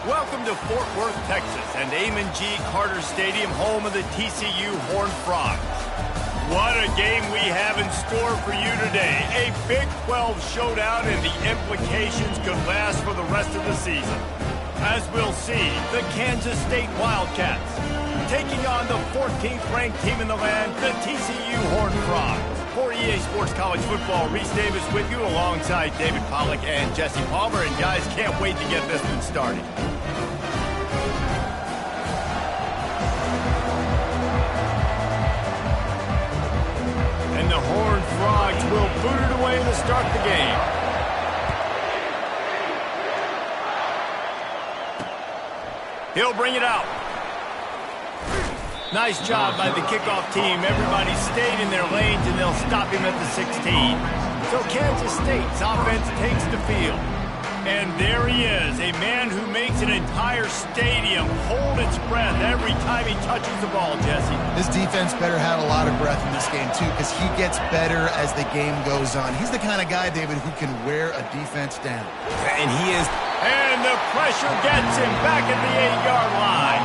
Welcome to Fort Worth, Texas, and Amon G. Carter Stadium, home of the TCU Horned Frogs. What a game we have in store for you today. A Big 12 showdown, and the implications could last for the rest of the season. As we'll see, the Kansas State Wildcats taking on the 14th ranked team in the land, the TCU Horned Frogs. For EA Sports College Football, Reese Davis with you alongside David Pollack and Jesse Palmer. And guys, can't wait to get this one started. And the Horned Frogs will boot it away to start the game. He'll bring it out. Nice job by the kickoff team. Everybody stayed in their lanes, and they'll stop him at the 16. So Kansas State's offense takes the field. And there he is, a man who makes an entire stadium hold its breath every time he touches the ball, Jesse. This defense better have a lot of breath in this game, too, because he gets better as the game goes on. He's the kind of guy, David, who can wear a defense down. And he is. And the pressure gets him back at the 8-yard line.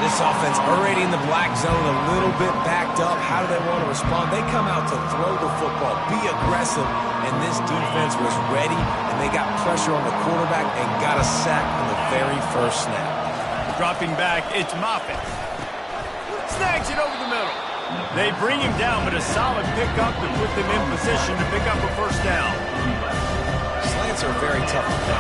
This offense already in the black zone, a little bit backed up. How do they want to respond? They come out to throw the football, be aggressive, and this defense was ready, and they got pressure on the quarterback and got a sack on the very first snap. Dropping back, it's Moffitt. Snags it over the middle. They bring him down, but a solid pickup to put them in position to pick up a first down. Slants are very tough to pick,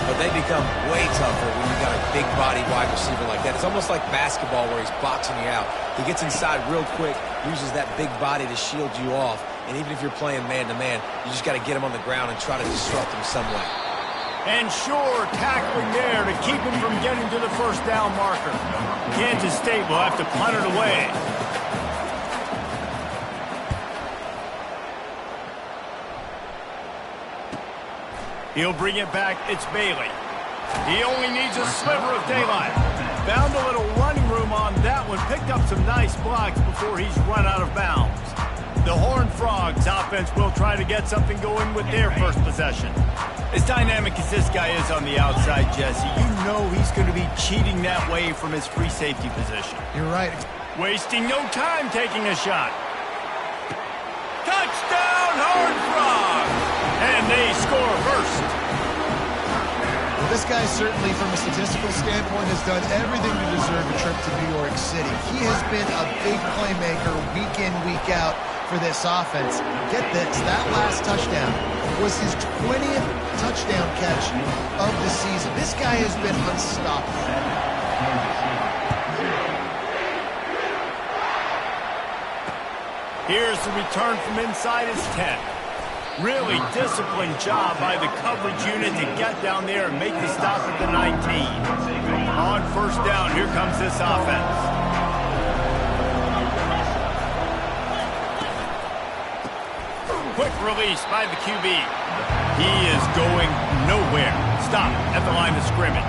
but they become way tougher when you got a big body wide receiver like that. It's almost like basketball where he's boxing you out. He gets inside real quick, uses that big body to shield you off, and even if you're playing man-to-man, you just got to get him on the ground and try to disrupt him some way. And sure, tackling there to keep him from getting to the first down marker. Kansas State will have to punt it away. He'll bring it back. It's Bailey. He only needs a sliver of daylight. Found a little running room on that one. Picked up some nice blocks before he's run out of bounds. The Horned Frogs offense will try to get something going with their first possession. As dynamic as this guy is on the outside, Jesse, you know he's going to be cheating that way from his free safety position. You're right. Wasting no time taking a shot. Touchdown, Horned Frogs! And they score first. Well, this guy certainly, from a statistical standpoint, has done everything to deserve a trip to New York City. He has been a big playmaker week in, week out for this offense. Get this, that last touchdown was his 20th touchdown catch of the season. This guy has been unstoppable. Here's the return from inside his 10. Really disciplined job by the coverage unit to get down there and make the stop at the 19. On first down, here comes this offense. Quick release by the QB. He is going nowhere. Stop at the line of scrimmage.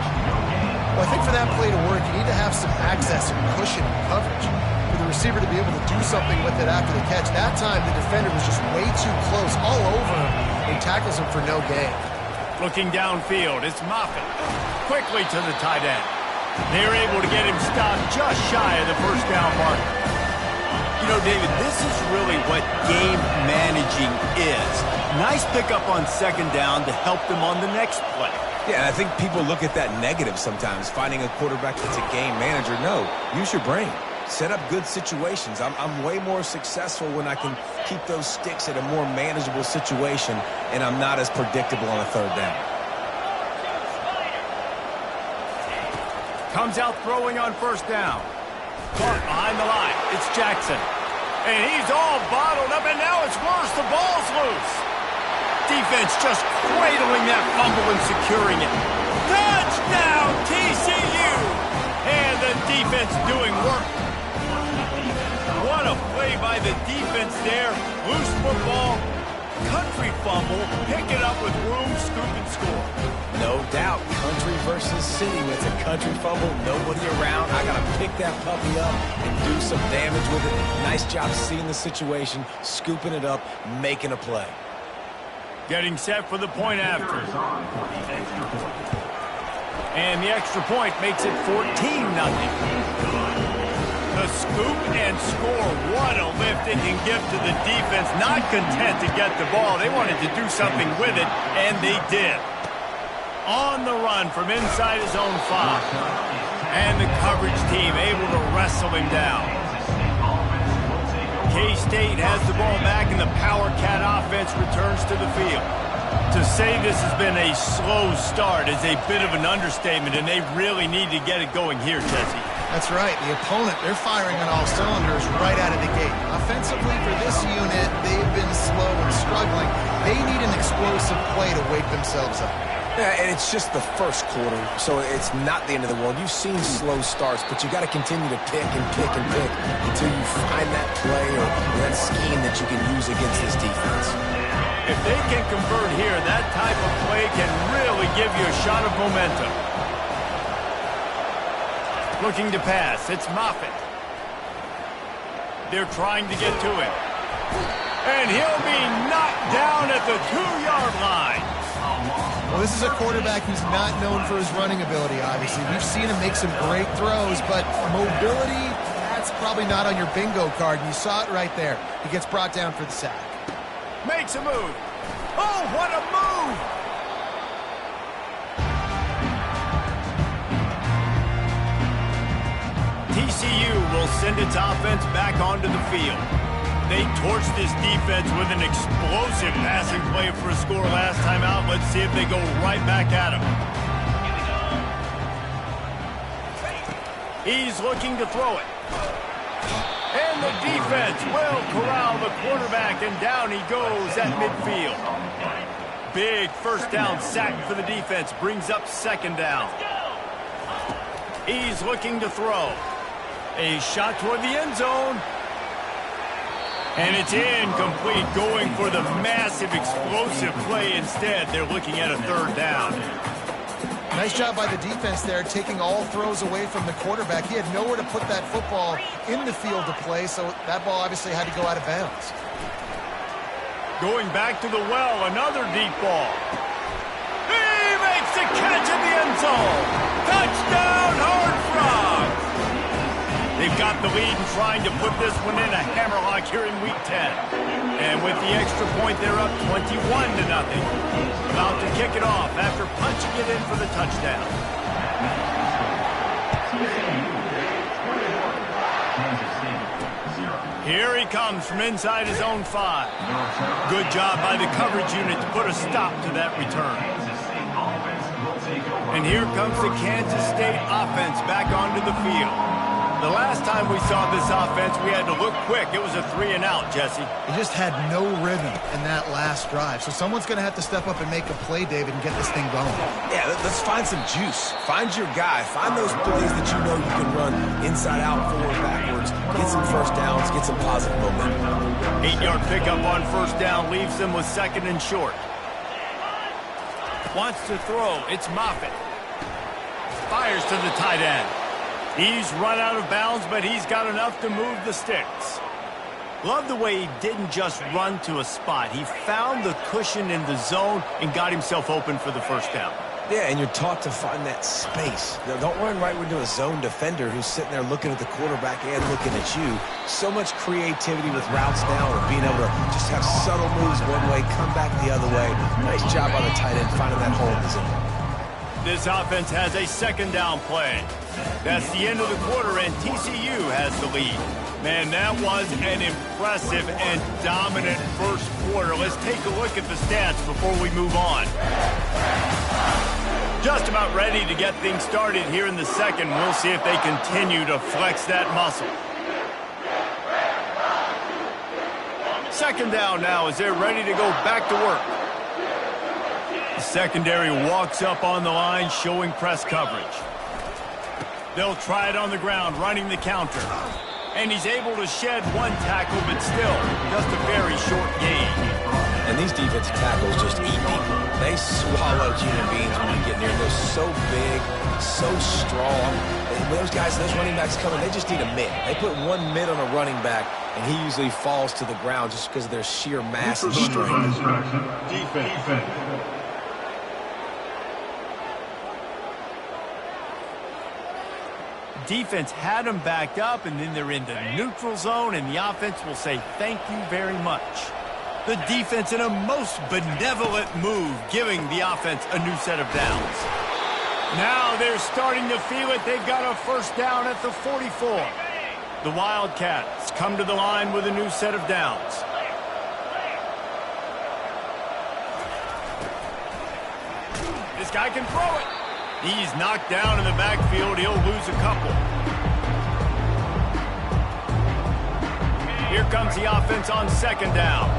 Well, I think for that play to work, you need to have some access and cushion and coverage. For the receiver to be able to do something with it after the catch. That time, the defender was just way too close, all over him, and tackles him for no gain. Looking downfield, it's Moffitt. Quickly to the tight end. They're able to get him stopped just shy of the first down mark. You know, David, this is really what game managing is. Nice pickup on second down to help them on the next play. Yeah, I think people look at that negative sometimes, finding a quarterback that's a game manager. No, use your brain. Set up good situations. I'm way more successful when I can keep those sticks at a more manageable situation, and I'm not as predictable on a third down. Comes out throwing on first down. Caught behind the line. It's Jackson. And he's all bottled up, and now it's worse. The ball's loose. Defense just cradling that fumble and securing it. Touchdown, TCU! And the defense doing work. What a play by the defense there. Loose football, country fumble, pick it up with room, scoop, and score. No doubt, country versus city. It's a country fumble, nobody around. I got to pick that puppy up and do some damage with it. Nice job seeing the situation, scooping it up, making a play. Getting set for the point after. And the extra point makes it 14-0. The scoop and score. What a lift it can give to the defense. Not content to get the ball. They wanted to do something with it, and they did. On the run from inside his own 5. And the coverage team able to wrestle him down. K-State has the ball back, and the Power Cat offense returns to the field. To say this has been a slow start is a bit of an understatement, and they really need to get it going here, Jesse. That's right. The opponent, they're firing on all cylinders right out of the gate. Offensively, for this unit, they've been slow and struggling. They need an explosive play to wake themselves up. Yeah, and it's just the first quarter, so it's not the end of the world. You've seen slow starts, but you got to continue to pick and pick and pick until you find that play or that scheme that you can use against this defense. If they can convert here, that type of play can really give you a shot of momentum. Looking to pass, it's Moffitt. They're trying to get to him. And he'll be knocked down at the 2-yard line. Well, this is a quarterback who's not known for his running ability, obviously. We've seen him make some great throws, but mobility, that's probably not on your bingo card, and you saw it right there. He gets brought down for the sack. Makes a move. Oh, what a move! TCU will send its offense back onto the field. They torched this defense with an explosive passing play for a score last time out. Let's see if they go right back at him. He's looking to throw it. And the defense will corral the quarterback, and down he goes at midfield. Big first down sack for the defense. Brings up second down. He's looking to throw. A shot toward the end zone. And it's incomplete, going for the massive explosive play instead. They're looking at a third down. Nice job by the defense there, taking all throws away from the quarterback. He had nowhere to put that football in the field to play, so that ball obviously had to go out of bounds. Going back to the well, another deep ball. He makes the catch in the end zone. Touchdown, Horned Frogs! They've got the lead and trying to put this one in a hammerlock here in Week 10. And with the extra point, they're up 21-0. About to kick it off after punching it in for the touchdown. Here he comes from inside his own 5. Good job by the coverage unit to put a stop to that return. And here comes the Kansas State offense back onto the field. The last time we saw this offense, we had to look quick. It was a 3-and-out, Jesse. He just had no rhythm in that last drive. So someone's going to have to step up and make a play, David, and get this thing going. Yeah, let's find some juice. Find your guy. Find those plays that you know you can run inside out, forward, backwards. Get some first downs. Get some positive momentum. 8-yard pickup on first down leaves them with second and short. Wants to throw. It's Moffitt. Fires to the tight end. He's run out of bounds, but he's got enough to move the sticks. Love the way he didn't just run to a spot. He found the cushion in the zone and got himself open for the first down. Yeah, and you're taught to find that space. Now, don't run right into a zone defender who's sitting there looking at the quarterback and looking at you. So much creativity with routes now, or being able to just have subtle moves one way, come back the other way. Nice job by the tight end finding that hole in the zone. This offense has a second down play. That's the end of the quarter, and TCU has the lead. Man, that was an impressive and dominant first quarter. Let's take a look at the stats before we move on. Just about ready to get things started here in the second. We'll see if they continue to flex that muscle. Second down now as they're ready to go back to work. The secondary walks up on the line, showing press coverage. They'll try it on the ground, running the counter. And he's able to shed one tackle, but still, just a very short gain. And these defensive tackles just eat people. They swallow human beings when you get near them. They're so big, so strong. And those guys, those running backs coming, they just need a mid. They put one mid on a running back, and he usually falls to the ground just because of their sheer mass and strength. Defense. Defense had them backed up, and then they're in the neutral zone, and the offense will say thank you very much. The defense in a most benevolent move, giving the offense a new set of downs. Now they're starting to feel it. They've got a first down at the 44. The Wildcats come to the line with a new set of downs. This guy can throw it. He's knocked down in the backfield. He'll lose a couple. Here comes the offense on second down.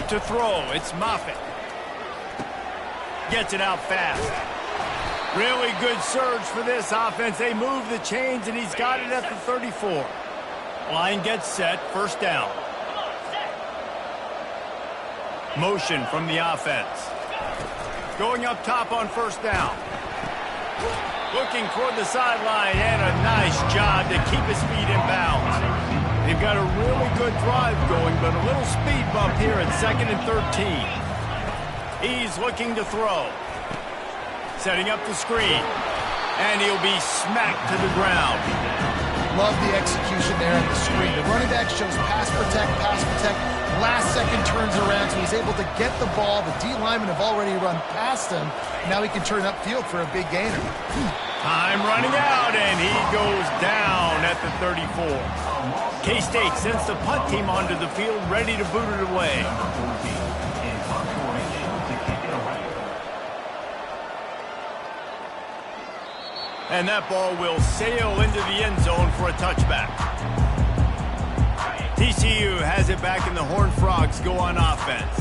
To throw, it's Moffitt. Gets it out fast. Really good surge for this offense. They move the chains, and he's got it at the 34. Line gets set, first down. Motion from the offense. Going up top on first down. Looking toward the sideline, and a nice job to keep his feet in bounds. They've got a really good drive going, but a little speed bump here at 2nd and 13. He's looking to throw. Setting up the screen. And he'll be smacked to the ground. Love the execution there on the screen. The running back shows pass protect. Last second turns around, so he's able to get the ball. The D linemen have already run past him. Now he can turn upfield for a big gainer. Time running out, and he goes down at the 34. K-State sends the punt team onto the field, ready to boot it away. And that ball will sail into the end zone for a touchback. TCU has it back, and the Horned Frogs go on offense.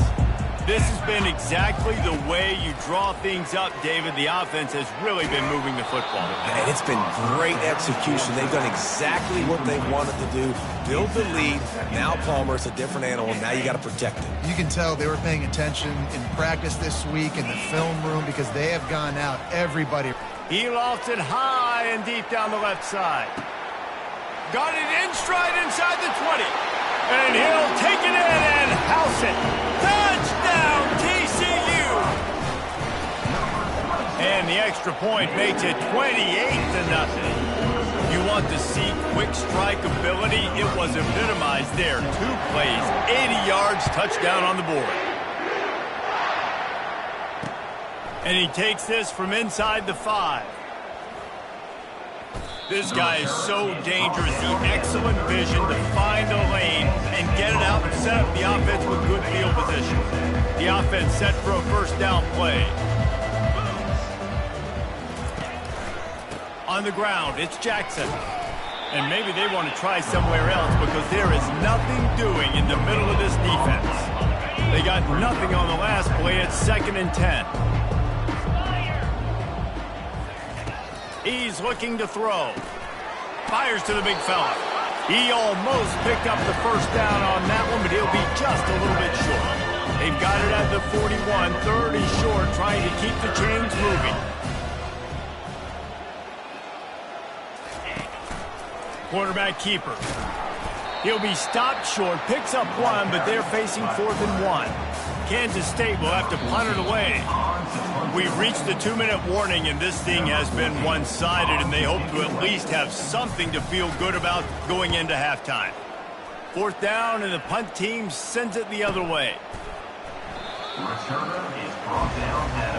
This has been exactly the way you draw things up, David. The offense has really been moving the football. And it's been great execution. They've done exactly what they wanted to do. Build the lead. Now Palmer's a different animal. Now you got to protect him. You can tell they were paying attention in practice this week in the film room because they have gone out. Everybody. He lofts it high and deep down the left side. Got it in stride inside the 20. And he'll take it in and house it. Touchdown, TCU! And the extra point makes it 28-0. You want to see quick strike ability? It was epitomized there. 2 plays, 80 yards, touchdown on the board. And he takes this from inside the 5. This guy is so dangerous. The excellent vision to find a lane and get it out and set up the offense with good field position. The offense set for a first down play. On the ground, it's Jackson. And maybe they want to try somewhere else because there is nothing doing in the middle of this defense. They got nothing on the last play. It's 2nd and 10. He's looking to throw. Fires to the big fella. He almost picked up the first down on that one, but he'll be just a little bit short. They've got it at the 41, 30 short, trying to keep the chains moving. Quarterback keeper. He'll be stopped short, picks up 1, but they're facing 4th and 1. Kansas State will have to punt it away. We've reached the 2-minute warning, and this thing has been one-sided, and they hope to at least have something to feel good about going into halftime. 4th down, and the punt team sends it the other way. Returner is brought down at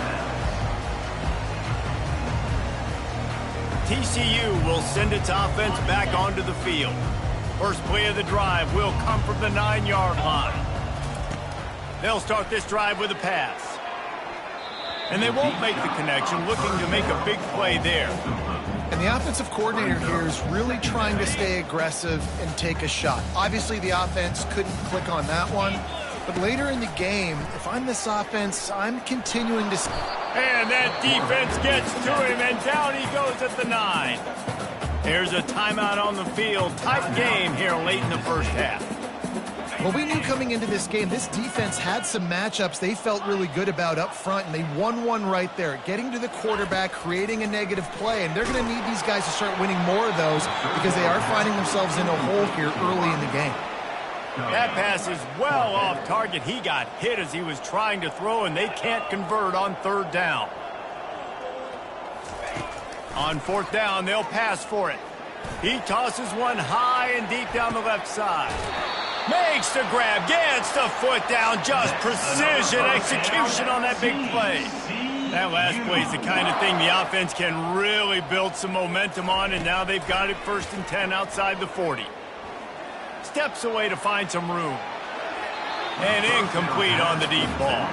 TCU will send its offense back onto the field. First play of the drive will come from the 9-yard line. They'll start this drive with a pass. And they won't make the connection, looking to make a big play there. And the offensive coordinator here is really trying to stay aggressive and take a shot. Obviously, the offense couldn't click on that one. But later in the game, if I'm this offense, I'm continuing to... And that defense gets to him, and down he goes at the 9. There's a timeout on the field. Tight game here late in the first half. Well, we knew coming into this game, this defense had some matchups they felt really good about up front, and they won one right there, getting to the quarterback, creating a negative play, and they're going to need these guys to start winning more of those because they are finding themselves in a hole here early in the game. That pass is well off target. He got hit as he was trying to throw, and they can't convert on 3rd down. On fourth down, they'll pass for it. He tosses one high and deep down the left side. Makes the grab, gets the foot down, just precision execution on that big play. That last play is the kind of thing the offense can really build some momentum on, and now they've got it 1st and 10 outside the 40. Steps away to find some room. And incomplete on the deep ball.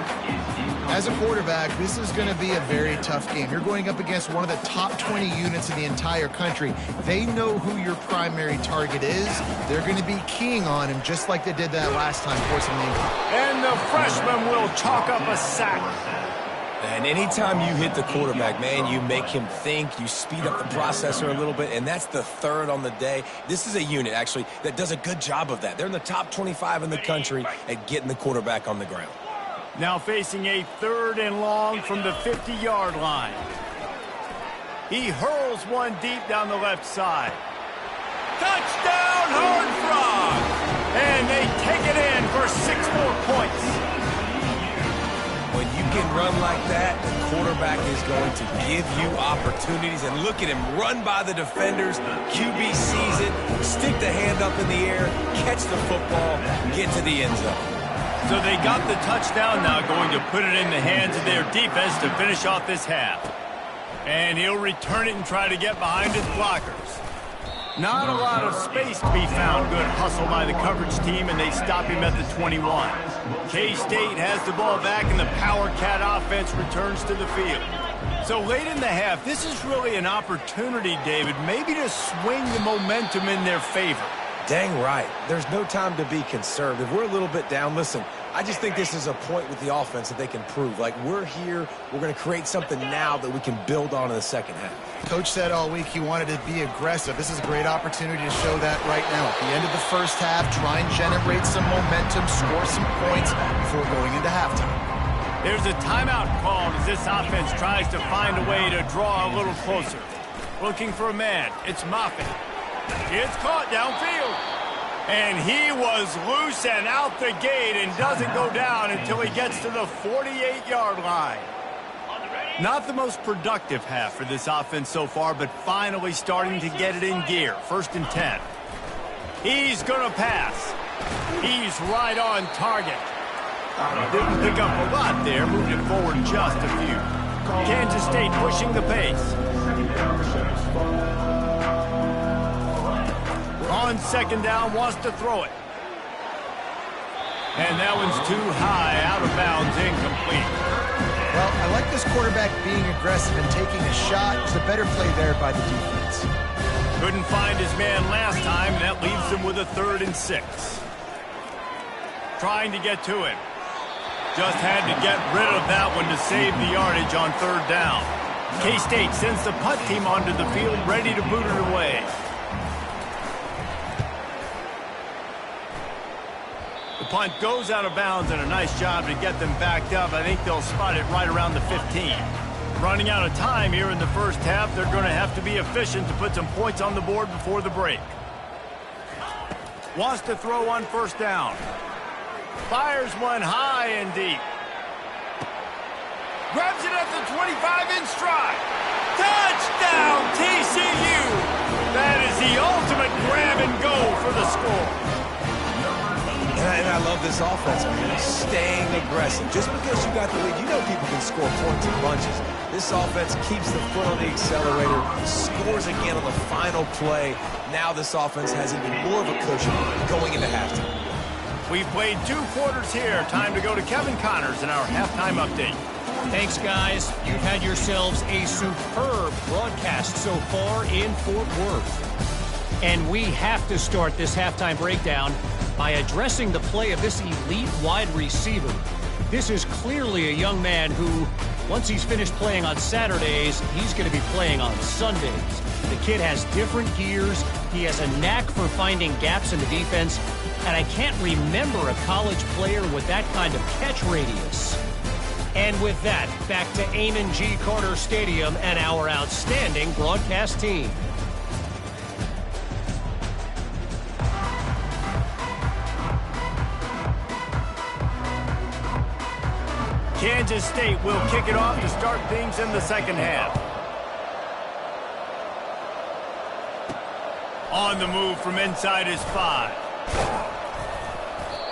As a quarterback, this is going to be a very tough game. You're going up against one of the top 20 units in the entire country. They know who your primary target is. They're going to be keying on him just like they did that last time, forcing the injury. And the freshman will chalk up a sack. And anytime you hit the quarterback, man, you make him think, you speed up the processor a little bit, and that's the 3rd on the day. This is a unit, actually, that does a good job of that. They're in the top 25 in the country at getting the quarterback on the ground. Now facing a 3rd and long from the 50-yard line. He hurls one deep down the left side. Touchdown, Horned Frogs! And they take it in for 6 more points. When you can run like that, the quarterback is going to give you opportunities. And look at him run by the defenders. QB sees it, stick the hand up in the air, catch the football, get to the end zone. So they got the touchdown, now going to put it in the hands of their defense to finish off this half. And he'll return it and try to get behind his blockers. Not a lot of space to be found. Good hustle by the coverage team, and they stop him at the 21. K-State has the ball back, and the Power Cat offense returns to the field. So late in the half, this is really an opportunity, David, maybe to swing the momentum in their favor. Dang right. There's no time to be conservative. We're a little bit down. Listen, I just think this is a point with the offense that they can prove. Like, we're here, we're going to create something now that we can build on in the second half. Coach said all week he wanted to be aggressive. This is a great opportunity to show that right now. At the end of the first half, try and generate some momentum, score some points before going into halftime. There's a timeout called as this offense tries to find a way to draw a little closer. Looking for a man. It's Moffitt. It's caught downfield. And he was loose and out the gate and doesn't go down until he gets to the 48-yard line. Not the most productive half for this offense so far, but finally starting to get it in gear. 1st and 10. He's going to pass. He's right on target. Didn't pick up a lot there, moved it forward just a few. Kansas State pushing the pace. On 2nd down, wants to throw it. And that one's too high, out of bounds, incomplete. Well, I like this quarterback being aggressive and taking a shot. It's a better play there by the defense. Couldn't find his man last time, and that leaves him with a 3rd and 6. Trying to get to him. Just had to get rid of that one to save the yardage on 3rd down. K-State sends the punt team onto the field, ready to boot it away. The punt goes out of bounds, and a nice job to get them backed up. I think they'll spot it right around the 15. Running out of time here in the first half, they're going to have to be efficient to put some points on the board before the break. Wants to throw on 1st down. Fires one high and deep. Grabs it at the 25 in stride. Touchdown, TCU! That is the ultimate grab and go for the score. And I love this offense, man. Staying aggressive. Just because you got the lead, you know people can score points in bunches. This offense keeps the foot on the accelerator, scores again on the final play. Now this offense has even more of a cushion going into halftime. We've played 2 quarters here. Time to go to Kevin Connors in our halftime update. Thanks, guys. You've had yourselves a superb broadcast so far in Fort Worth. And we have to start this halftime breakdown by addressing the play of this elite wide receiver. This is clearly a young man who, once he's finished playing on Saturdays, he's going to be playing on Sundays. The kid has different gears. He has a knack for finding gaps in the defense. And I can't remember a college player with that kind of catch radius. And with that, back to Amon G. Carter Stadium and our outstanding broadcast team. Kansas State will kick it off to start things in the second half. On the move from inside his 5.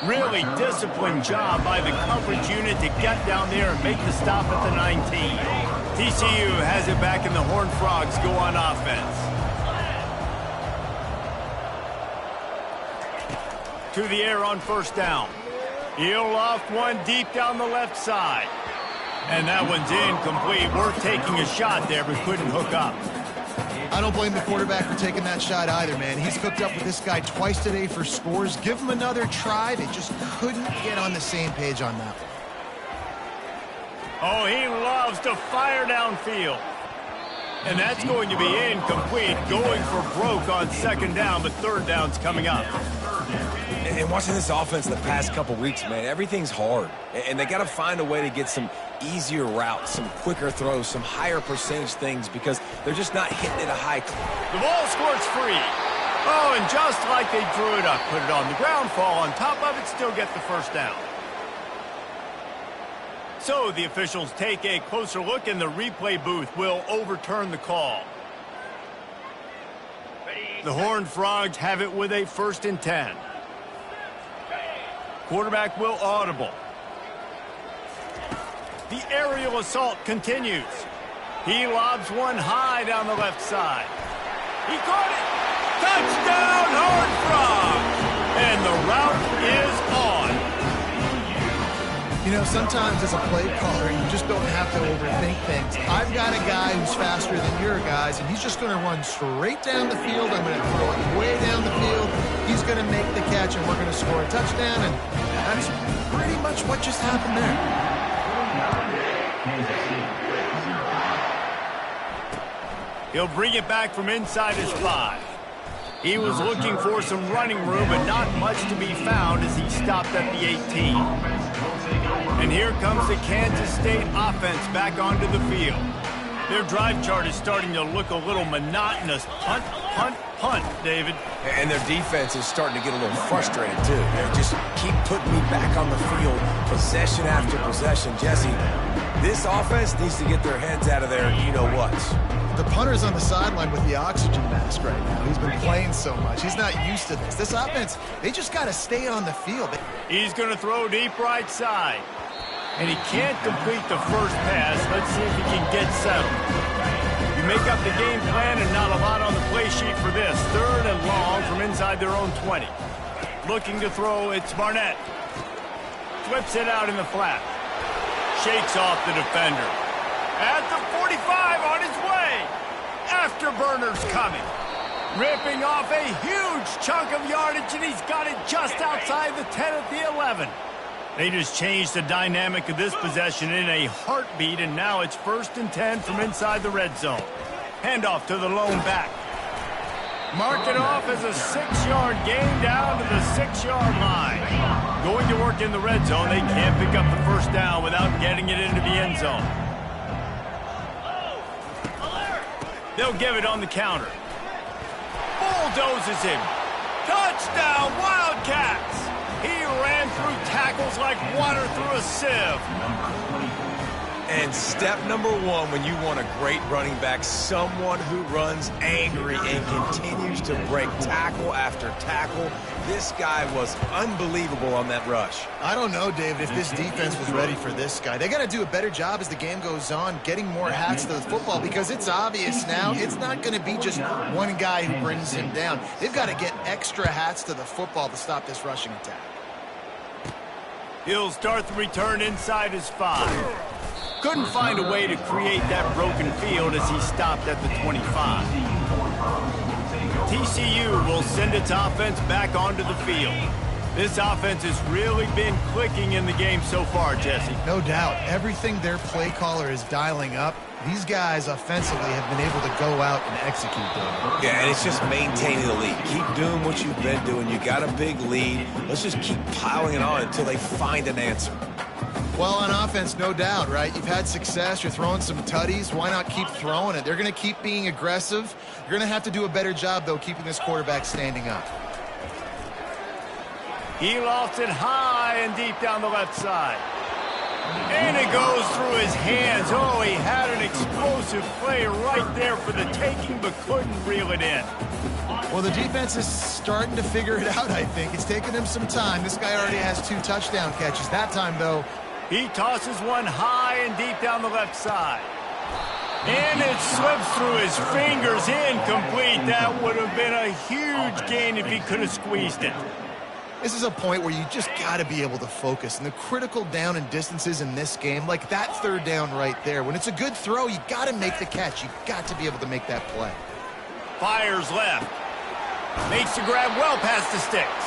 Really disciplined job by the coverage unit to get down there and make the stop at the 19. TCU has it back, and the Horned Frogs go on offense. To the air on first down. He'll loft one deep down the left side. And that one's incomplete. Worth taking a shot there, but couldn't hook up. I don't blame the quarterback for taking that shot either, man. He's cooked up with this guy twice today for scores. Give him another try. They just couldn't get on the same page on that one. Oh, he loves to fire downfield. And that's going to be incomplete. Going for broke on second down, but third down's coming up. And watching this offense the past couple weeks, man, everything's hard. And they got to find a way to get some easier routes, some quicker throws, some higher percentage things, because they're just not hitting it a high clip. The ball squirts free. Oh, and just like they drew it up, put it on the ground, fall on top of it, still get the first down. So the officials take a closer look, and the replay booth will overturn the call. The Horned Frogs have it with a 1st and 10. Quarterback will audible. The aerial assault continues. He lobs one high down the left side. He caught it. Touchdown, Horned Frogs! And the route is on. You know, sometimes as a play caller, you just don't have to overthink things. I've got a guy who's faster than your guys, and he's just going to run straight down the field. I'm going to throw it way down the field. He's going to make the catch, and we're going to score a touchdown, and that's pretty much what just happened there. He'll bring it back from inside his 5. He was looking for some running room, but not much to be found as he stopped at the 18. And here comes the Kansas State offense back onto the field. Their drive chart is starting to look a little monotonous. Punt, punt, punt, David. And their defense is starting to get a little frustrated, too. They just keep putting me back on the field, possession after possession. Jesse, this offense needs to get their heads out of there, you-know-what. The punter's on the sideline with the oxygen mask right now. He's been playing so much. He's not used to this. This offense, they just got to stay on the field. He's going to throw deep right side. And he can't complete the first pass. Let's see if he can get settled. You make up the game plan, and not a lot on the play sheet for this. 3rd and long from inside their own 20. Looking to throw, it's Barnett. Flips it out in the flat. Shakes off the defender. At the 45, on his way. Afterburner's coming. Ripping off a huge chunk of yardage, and he's got it just outside the 10 at the 11. They just changed the dynamic of this possession in a heartbeat, and now it's 1st and 10 from inside the red zone. Handoff to the lone back. Mark it off as a 6-yard gain down to the 6-yard line. Going to work in the red zone. They can't pick up the first down without getting it into the end zone. They'll give it on the counter. Bulldozes him. Touchdown, Wildcats! He ran through tackles like water through a sieve. And step number 1 when you want a great running back, someone who runs angry and continues to break tackle after tackle. This guy was unbelievable on that rush. I don't know, David, if this defense was ready for this guy. They got to do a better job as the game goes on, getting more hats to the football, because it's obvious now it's not going to be just one guy who brings him down. They've got to get extra hats to the football to stop this rushing attack. He'll start the return inside his 5. Couldn't find a way to create that broken field as he stopped at the 25. TCU will send its offense back onto the field. This offense has really been clicking in the game so far, Jesse. No doubt. Everything their play caller is dialing up, these guys offensively have been able to go out and execute them. Yeah, and it's just maintaining the lead. Keep doing what you've been doing. You got a big lead. Let's just keep piling it on until they find an answer. Well, on offense, no doubt, right? You've had success. You're throwing some tutties. Why not keep throwing it? They're going to keep being aggressive. You're going to have to do a better job, though, keeping this quarterback standing up. He lofts it high and deep down the left side. And it goes through his hands. Oh, he had an explosive play right there for the taking, but couldn't reel it in. Well, the defense is starting to figure it out, I think. It's taken him some time. This guy already has 2 touchdown catches. That time, though, he tosses one high and deep down the left side. And it slips through his fingers, incomplete. That would have been a huge gain if he could have squeezed it. this is a point where you just got to be able to focus. And the critical down and distances in this game, like that 3rd down right there, when it's a good throw, you got to make the catch. You got to be able to make that play. Fires left. Makes the grab well past the sticks.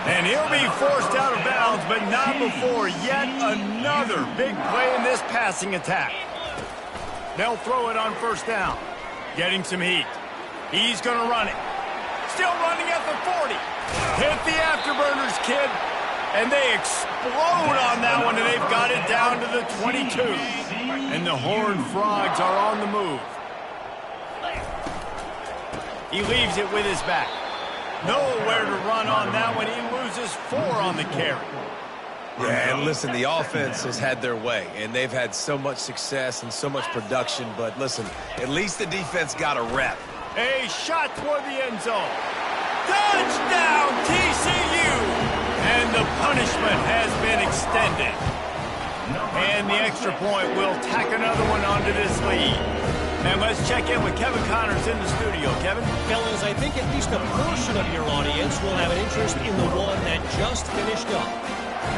And he'll be forced out of bounds, but not before yet another big play in this passing attack. They'll throw it on 1st down. Getting some heat. He's going to run it. Still running at the 40. Hit the afterburners, kid. And they explode on that one, and they've got it down to the 22. And the Horned Frogs are on the move. He leaves it with his back. Nowhere to run on that one. He loses 4 on the carry. Yeah, and listen, the offense has had their way, and they've had so much success and so much production. But listen, at least the defense got a rep. A shot toward the end zone. Touchdown, TCU! And the punishment has been extended. And the extra point will tack another one onto this lead. And let's check in with Kevin Connors in the studio. Kevin? Fellas, I think at least a portion of your audience will have an interest in the one that just finished up.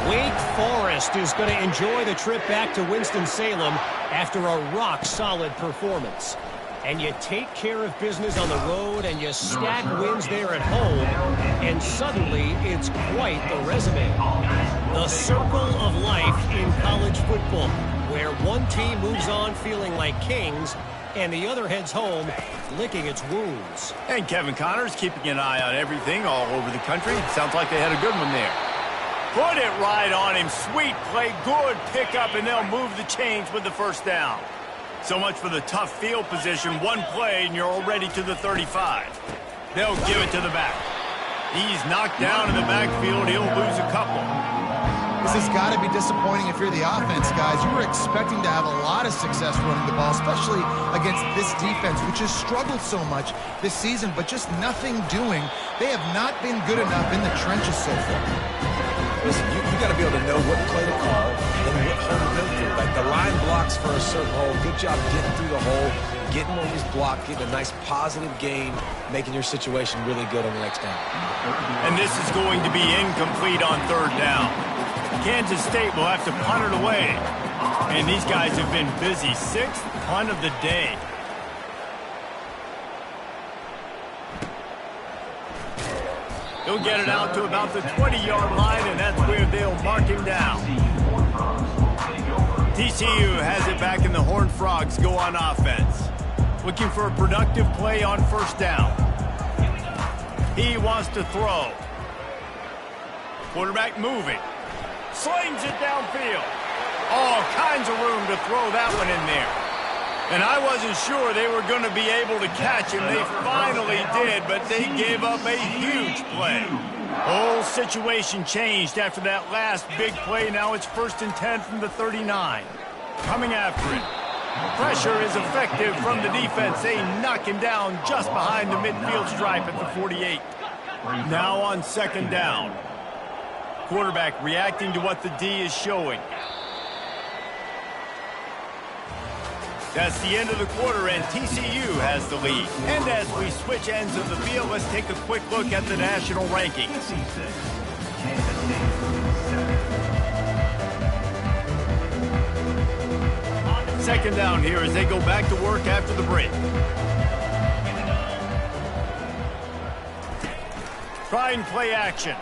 Wake Forest is going to enjoy the trip back to Winston-Salem after a rock-solid performance. And you take care of business on the road and you stack wins there at home, and suddenly it's quite the resume. The circle of life in college football, where one team moves on feeling like kings and the other heads home licking its wounds. And Kevin Connors keeping an eye on everything all over the country. Sounds like they had a good one there. Put it right on him. Sweet play, good pickup, and they'll move the chains with the 1st down. So much for the tough field position. One play, and you're already to the 35. They'll give it to the back. He's knocked down in the backfield. He'll lose a couple. This has got to be disappointing if you're the offense, guys. You were expecting to have a lot of success running the ball, especially against this defense, which has struggled so much this season, but just nothing doing. They have not been good enough in the trenches so far. Listen, you got to be able to know what play to call and what hole to go through. Like the line blocks for a certain hole. Good job getting through the hole, getting where he's blocked, getting a nice positive gain, making your situation really good on the next down. And this is going to be incomplete on 3rd down. Kansas State will have to punt it away. And these guys have been busy. 6th punt of the day. He'll get it out to about the 20-yard line, and that's where they'll mark him down. TCU has it back, and the Horned Frogs go on offense. Looking for a productive play on 1st down. He wants to throw. Quarterback moving. Slings it downfield. All kinds of room to throw that one in there. And I wasn't sure they were going to be able to catch him. They finally did, but they gave up a huge play. Whole situation changed after that last big play. Now it's 1st and 10 from the 39. Coming after it. Pressure is effective from the defense. They knock him down just behind the midfield stripe at the 48. Now on 2nd down. Quarterback reacting to what the D is showing. That's the end of the quarter, and TCU has the lead. And as we switch ends of the field, let's take a quick look at the national rankings. Second down here as they go back to work after the break. Try and play action.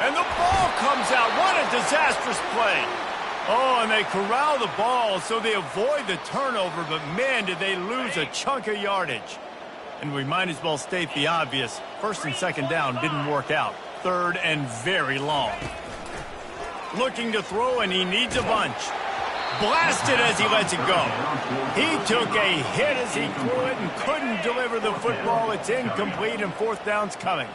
And the ball comes out. What a disastrous play. Oh, and they corral the ball so they avoid the turnover, but man, did they lose a chunk of yardage. And we might as well state the obvious. 1st and 2nd down didn't work out. 3rd and very long. Looking to throw, and he needs a bunch. Blasted as he lets it go. He took a hit as he threw it and couldn't deliver the football. It's incomplete, and 4th down's coming.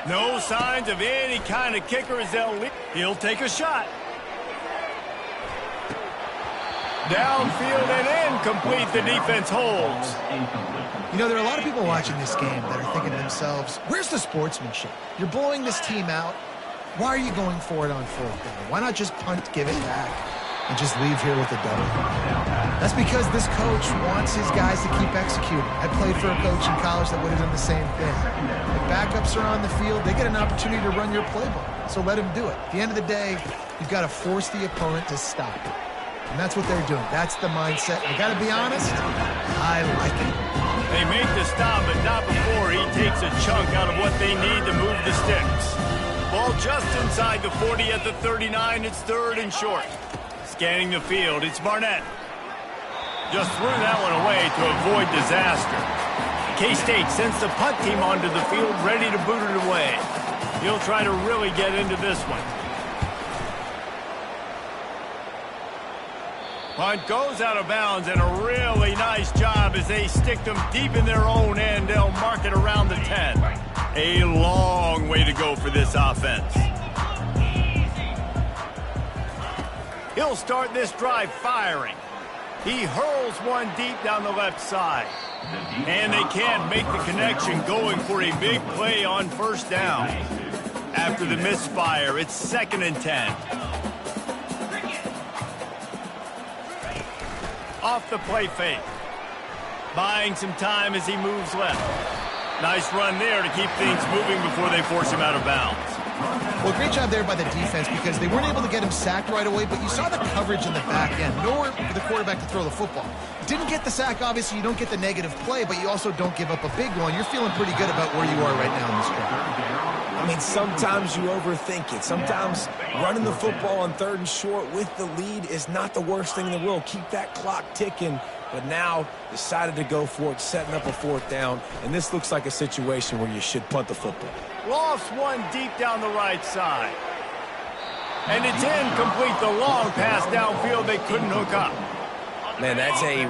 No signs of any kind of kicker as they'll lead. He'll take a shot. Downfield and incomplete. The defense holds. You know, there are a lot of people watching this game that are thinking to themselves, where's the sportsmanship? You're blowing this team out. Why are you going for it on 4th down? Why not just punt, give it back, and just leave here with a W? That's because this coach wants his guys to keep executing. I played for a coach in college that would have done the same thing. The backups are on the field. They get an opportunity to run your playbook, so let them do it. At the end of the day, you've got to force the opponent to stop it. And that's what they're doing. That's the mindset. I got to be honest, I like it. They make the stop, but not before he takes a chunk out of what they need to move the sticks. Ball just inside the 40 at the 39. It's 3rd and short. Scanning the field, it's Barnett. Just threw that one away to avoid disaster. K-State sends the punt team onto the field, ready to boot it away. He'll try to really get into this one. Punt goes out of bounds, and a really nice job as they stick them deep in their own end. They'll mark it around the 10. A long way to go for this offense. He'll start this drive firing. He hurls one deep down the left side. And they can't make the connection, going for a big play on 1st down. After the misfire, it's 2nd and 10. Off the play fake. Buying some time as he moves left. Nice run there to keep things moving before they force him out of bounds. Well, great job there by the defense because they weren't able to get him sacked right away, but you saw the coverage in the back end. Nowhere for the quarterback to throw the football. Didn't get the sack, obviously. You don't get the negative play, but you also don't give up a big one. You're feeling pretty good about where you are right now in this drive. I mean, sometimes you overthink it. Sometimes running the football on 3rd and short with the lead is not the worst thing in the world. Keep that clock ticking. But now decided to go for it, setting up a 4th down. And this looks like a situation where you should punt the football. Lost one deep down the right side. And it's incomplete. The long pass downfield they couldn't hook up. Man, that's a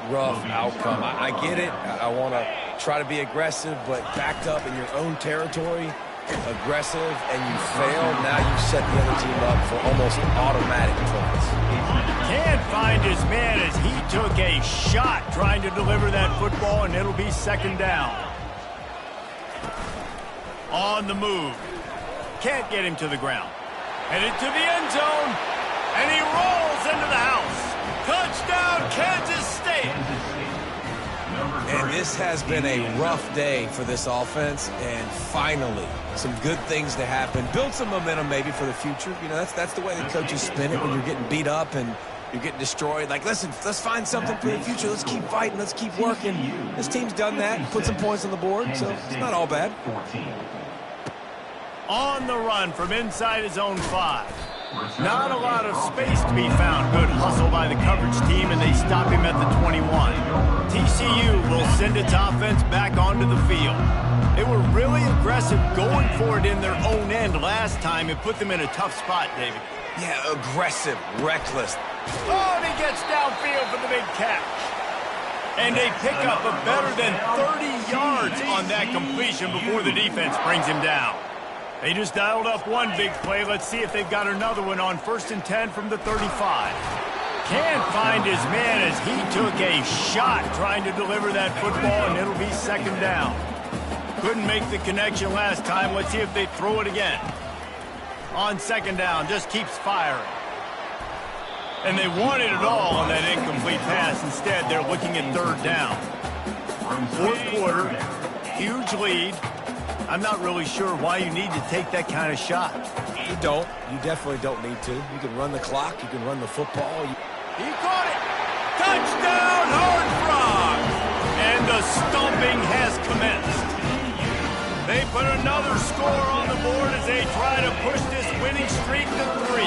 rough outcome. I get it. I want to try to be aggressive, but backed up in your own territory, aggressive, and you fail. Now you set the other team up for almost automatic points. Can't find his man as he took a shot trying to deliver that football, and it'll be 2nd down. On the move. Can't get him to the ground. Headed to the end zone, and he rolls into the house. Touchdown, Kansas State. And this has been a rough day for this offense, and finally, some good things to happen. Build some momentum maybe for the future. You know, that's the way the coaches spin it when you're getting beat up and you're getting destroyed. Like, listen, let's find something for the future. Let's keep fighting. Let's keep working. This team's done that, put some points on the board, so it's not all bad. On the run from inside his own 5. Not a lot of space to be found. Good hustle by the coverage team, and they stop him at the 21. TCU will send its offense back onto the field. They were really aggressive going for it in their own end last time. It put them in a tough spot, David. Yeah, aggressive, reckless. Oh, and he gets downfield for the big catch. And they pick up a better than 30 yards on that completion before the defense brings him down. They just dialed up one big play. Let's see if they've got another one on 1st and 10 from the 35. Can't find his man as he took a shot trying to deliver that football, and it'll be 2nd down. Couldn't make the connection last time. Let's see if they throw it again. On 2nd down, just keeps firing. And they wanted it all on that incomplete pass. Instead, they're looking at 3rd down. 4th quarter, huge lead. I'm not really sure why you need to take that kind of shot. You don't. You definitely don't need to. You can run the clock. You can run the football. He caught it. Touchdown, Horned Frogs. And the stomping has commenced. They put another score on the board as they try to push this winning streak to 3.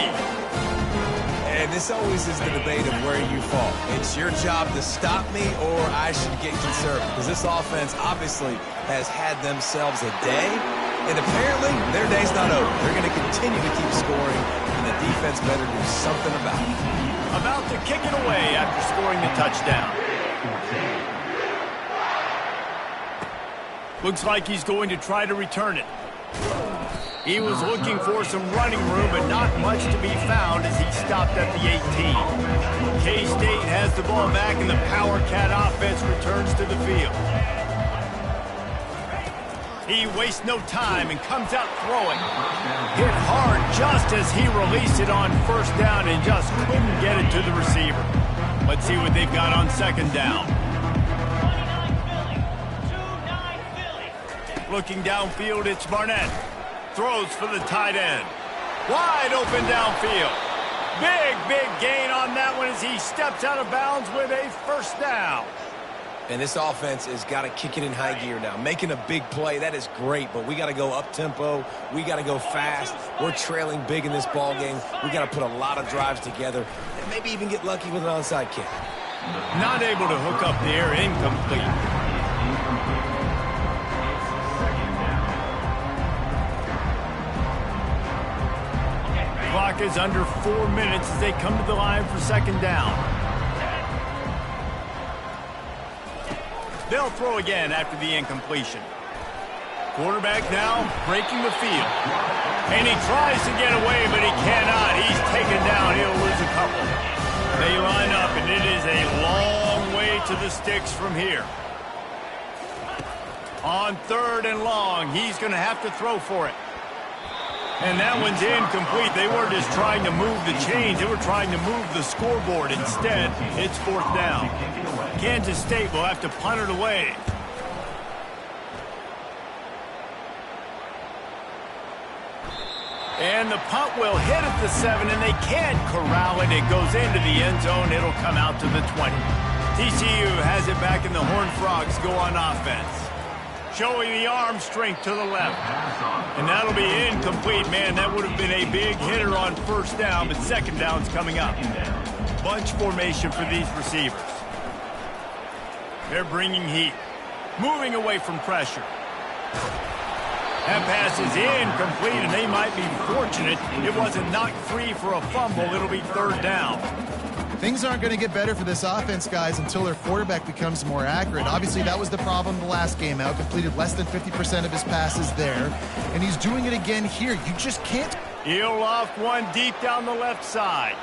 And this always is the debate of where you fall. It's your job to stop me, or I should get conservative. Because this offense obviously has had themselves a day, and apparently their day's not over. They're going to continue to keep scoring, and the defense better do something about it. About to kick it away after scoring the touchdown. Looks like he's going to try to return it. He was looking for some running room, but not much to be found as he stopped at the 18. K-State has the ball back, and the Power Cat offense returns to the field. He wastes no time and comes out throwing. Hit hard just as he released it on first down and just couldn't get it to the receiver. Let's see what they've got on second down. Looking downfield, it's Barnett. Throws for the tight end. Wide open downfield. Big gain on that one as he steps out of bounds with a first down. And this offense has got to kick it in high gear now. Making a big play, that is great, but we got to go up-tempo. We got to go fast. We're trailing big in this ball game. We got to put a lot of drives together and maybe even get lucky with an onside kick. Not able to hook up there, incomplete. Clock is under 4 minutes as they come to the line for second down. They'll throw again after the incompletion. Quarterback now breaking the field. And he tries to get away, but he cannot. He's taken down. He'll lose a couple. They line up, and it is a long way to the sticks from here. On third and long, he's going to have to throw for it. And that one's incomplete. They weren't just trying to move the chains. They were trying to move the scoreboard. Instead, it's fourth down. Kansas State will have to punt it away. And the punt will hit at the 7, and they can't corral it. It goes into the end zone. It'll come out to the 20. TCU has it back, and the Horned Frogs go on offense. Showing the arm strength to the left. And that'll be incomplete. Man, that would have been a big hitter on first down, but second down's coming up. Bunch formation for these receivers. They're bringing heat. Moving away from pressure. That pass is incomplete, and they might be fortunate it wasn't knocked free for a fumble. It'll be third down. Things aren't going to get better for this offense, guys, until their quarterback becomes more accurate. Obviously, that was the problem the last game out. Completed less than 50% of his passes there, and he's doing it again here. You just can't. He'll loft one deep down the left side.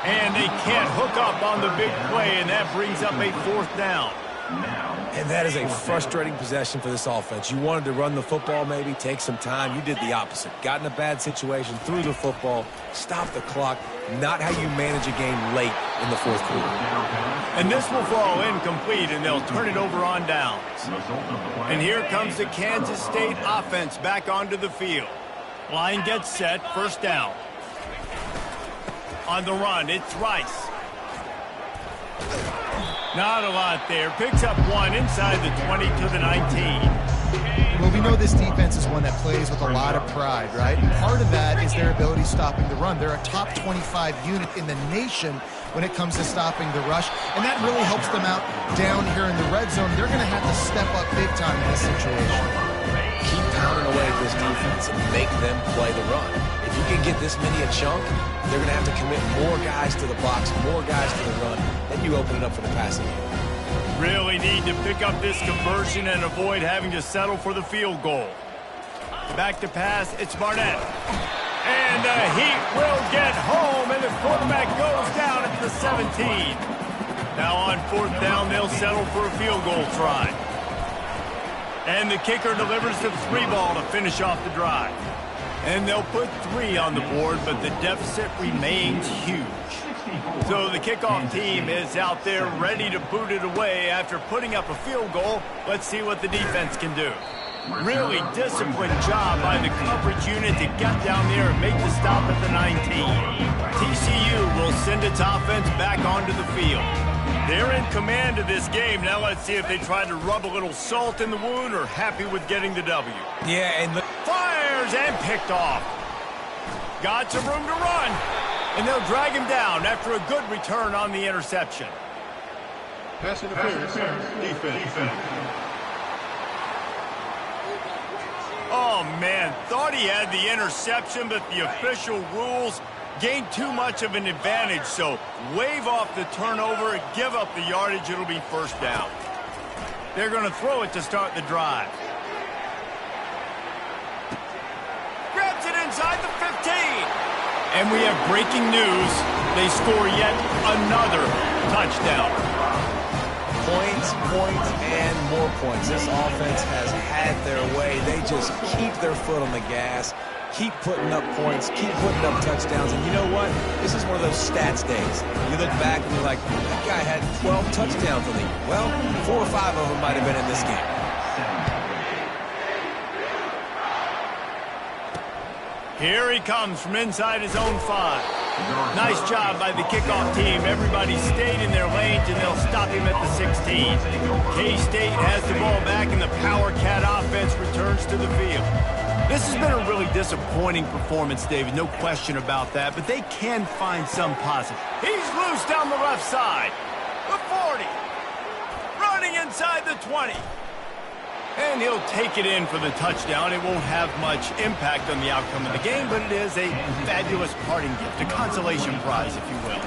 And they can't hook up on the big play, and that brings up a fourth down. And that is a frustrating possession for this offense. You wanted to run the football, maybe take some time. You did the opposite. Got in a bad situation, threw the football, stopped the clock. Not how you manage a game late in the fourth quarter. And this will fall incomplete, and they'll turn it over on downs. And here comes the Kansas State offense back onto the field. Line gets set, first down. On the run, it's Rice. Not a lot there. Picks up one inside the 20 to the 19. Well, we know this defense is one that plays with a lot of pride, right? And part of that is their ability stopping the run. They're a top 25 unit in the nation when it comes to stopping the rush, and that really helps them out down here in the red zone. They're going to have to step up big time in this situation. Keep pounding away at this defense and make them play the run. If you can get this many a chunk, they're going to have to commit more guys to the box, more guys to the run, then you open it up for the passing game. Really need to pick up this conversion and avoid having to settle for the field goal. Back to pass, it's Barnett. And the Heat will get home, and the quarterback goes down at the 17. Now on fourth down, they'll settle for a field goal try. And the kicker delivers the 3-ball to finish off the drive. And they'll put 3 on the board, but the deficit remains huge. So the kickoff team is out there ready to boot it away after putting up a field goal. Let's see what the defense can do. Really disciplined job by the coverage unit to get down there and make the stop at the 19. TCU will send its offense back onto the field. They're in command of this game. Now let's see if they try to rub a little salt in the wound or happy with getting the W. Yeah, and fires and picked off. Got some room to run. And they'll drag him down after a good return on the interception. Pass interference. Defense. Oh, man. Thought he had the interception, but the official rules gained too much of an advantage. So wave off the turnover, give up the yardage. It'll be first down. They're going to throw it to start the drive. And we have breaking news. They score yet another touchdown. Points, and more points. This offense has had their way. They just keep their foot on the gas, keep putting up points, keep putting up touchdowns. And you know what? This is one of those stats days. You look back and you're like, that guy had 12 touchdowns on the year. Well, 4 or 5 of them might have been in this game. Here he comes from inside his own 5. Nice job by the kickoff team. Everybody stayed in their lanes, and they'll stop him at the 16. K-State has the ball back, and the Power Cat offense returns to the field. This has been a really disappointing performance, David, no question about that, but they can find some positive. He's loose down the left side. The 40. Running inside the 20. And he'll take it in for the touchdown. It won't have much impact on the outcome of the game, but it is a fabulous parting gift, a consolation prize, if you will.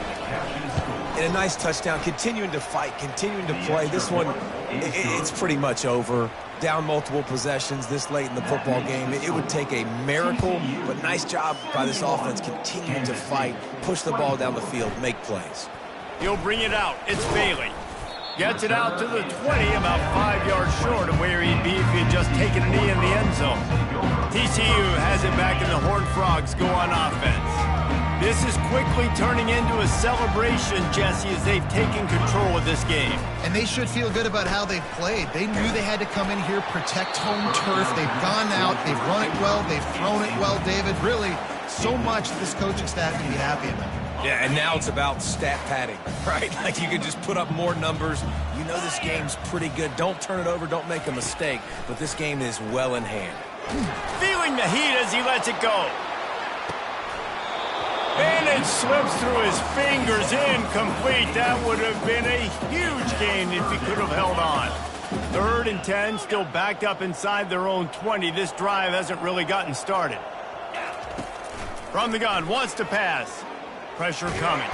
And a nice touchdown, continuing to fight, continuing to play. This one, it's pretty much over. Down multiple possessions this late in the football game. It would take a miracle, but nice job by this offense continuing to fight, push the ball down the field, make plays. He'll bring it out. It's Bailey. Gets it out to the 20, about 5 yards short of where he'd be if he had just taken a knee in the end zone. TCU has it back, and the Horned Frogs go on offense. This is quickly turning into a celebration, Jesse, as they've taken control of this game. And they should feel good about how they've played. They knew they had to come in here, protect home turf. They've gone out, they've run it well, they've thrown it well, David. Really, so much this coaching staff can be happy about. Yeah, and now it's about stat padding, right? Like you can just put up more numbers. You know this game's pretty good. Don't turn it over. Don't make a mistake. But this game is well in hand. Feeling the heat as he lets it go. And it slips through his fingers, incomplete. That would have been a huge gain if he could have held on. 3rd and 10, still backed up inside their own 20. This drive hasn't really gotten started. From the gun, wants to pass. Pressure coming.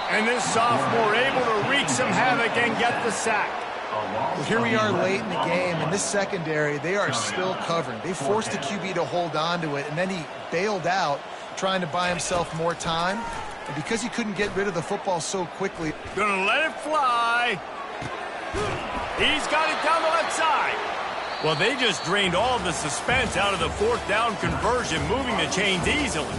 And this sophomore able to wreak some havoc and get the sack. Well, here we are late in the game, and this secondary, they are still covering. They forced the QB to hold on to it, and then he bailed out, trying to buy himself more time. And because he couldn't get rid of the football so quickly. Gonna let it fly. He's got it down the left side. Well, they just drained all the suspense out of the 4th down conversion, moving the chains easily.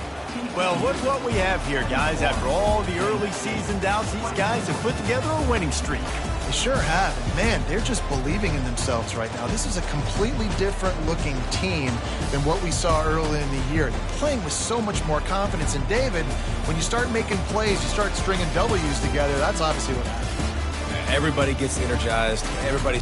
Well, look what we have here, guys. After all the early season doubts, these guys have put together a winning streak. They sure have. And man, they're just believing in themselves right now. This is a completely different looking team than what we saw early in the year. They're playing with so much more confidence. And David, when you start making plays, you start stringing W's together, that's obviously what happens. Everybody gets energized. Everybody